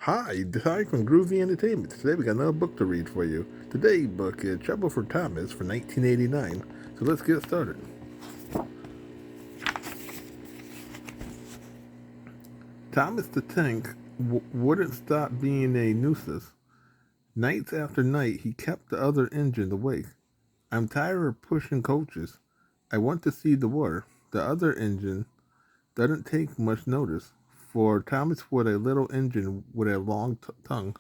Hi, Ty from Groovy Entertainment. Today we got another book to read for you. Today's book is Trouble for Thomas from 1989. So let's get started. Thomas the Tank wouldn't stop being a nuisance. Nights after night, he kept the other engine awake. I'm tired of pushing coaches. I want to see the water. The other engine doesn't take much notice, for Thomas was a little engine with a long tongue.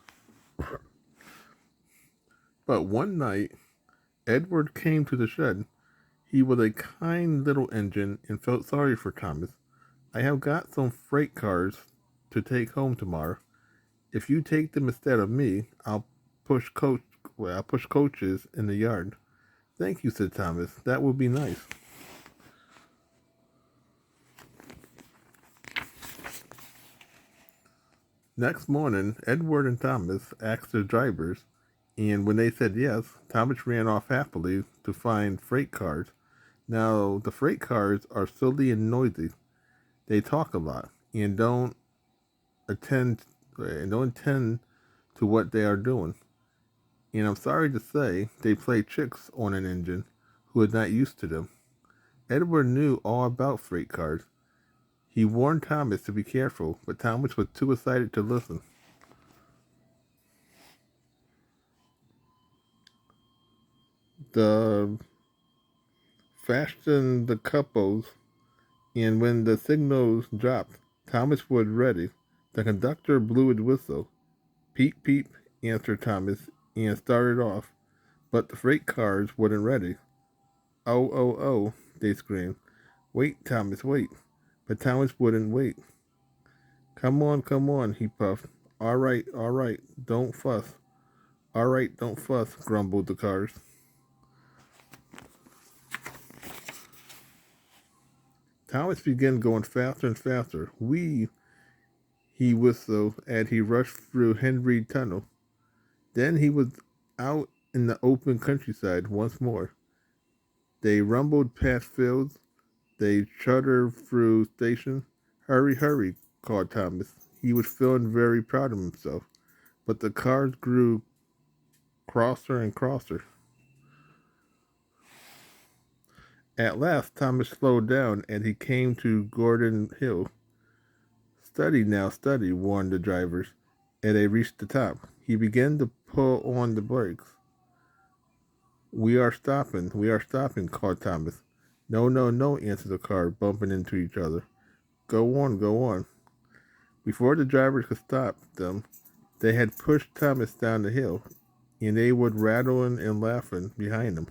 But one night, Edward came to the shed. He was a kind little engine and felt sorry for Thomas. I have got some freight cars to take home tomorrow. If you take them instead of me, I'll push coaches in the yard. Thank you, said Thomas. That would be nice. Next morning, Edward and Thomas asked their drivers, and when they said yes, Thomas ran off happily to find freight cars. Now, the freight cars are silly and noisy. They talk a lot and attend don't attend to what they are doing. And I'm sorry to say, they play tricks on an engine who is not used to them. Edward knew all about freight cars. He warned Thomas to be careful, but Thomas was too excited to listen. The fastened the couples, and when the signals dropped, Thomas was ready. The conductor blew his whistle. Peep, peep, answered Thomas, and started off. But the freight cars weren't ready. Oh, oh, oh, they screamed. Wait, Thomas, wait. But Thomas wouldn't wait. Come on, he puffed. All right, don't fuss. All right, don't fuss, grumbled the cars. Thomas began going faster and faster. He whistled as he rushed through Henry Tunnel. Then he was out in the open countryside once more. They rumbled past fields. They shuddered through stations. Hurry, hurry, called Thomas. He was feeling very proud of himself. But the cars grew crosser and crosser. At last, Thomas slowed down and he came to Gordon Hill. Steady now, steady, warned the drivers. As they reached the top, he began to pull on the brakes. We are stopping, called Thomas. No, no, no, answered the car, bumping into each other. Go on, go on. Before the drivers could stop them, they had pushed Thomas down the hill, and they were rattling and laughing behind him.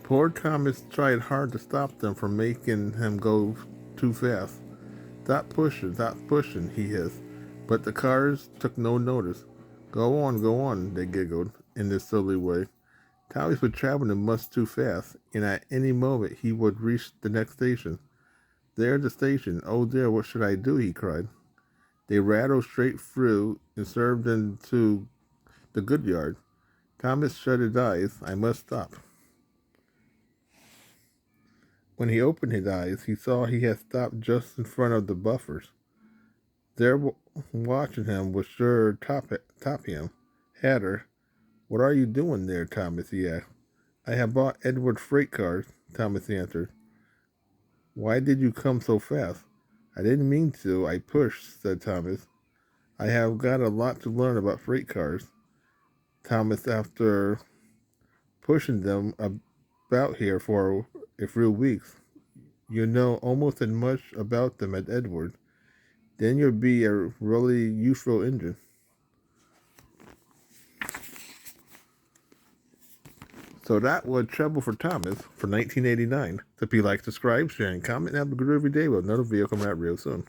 Poor Thomas tried hard to stop them from making him go too fast. Stop pushing, he hissed. But the cars took no notice. Go on, they giggled in their silly way. Thomas was traveling much too fast, and at any moment he would reach the next station. There's the station. Oh dear, what should I do? He cried. They rattled straight through and served into the goods yard. Thomas shut his eyes. I must stop. When he opened his eyes, he saw he had stopped just in front of the buffers. There, watching him was Sir Topham Hatter. What are you doing there, Thomas? He asked. I have bought Edward freight cars, Thomas answered. Why did you come so fast? I didn't mean to. I pushed, said Thomas. I have got a lot to learn about freight cars. Thomas, after pushing them about here for a few weeks, you know almost as much about them as Edward. Then you'll be a really useful engine. So that was Trouble for Thomas for 1989. So if you like, subscribe, share, and comment, and have a good every day with another video coming out real soon.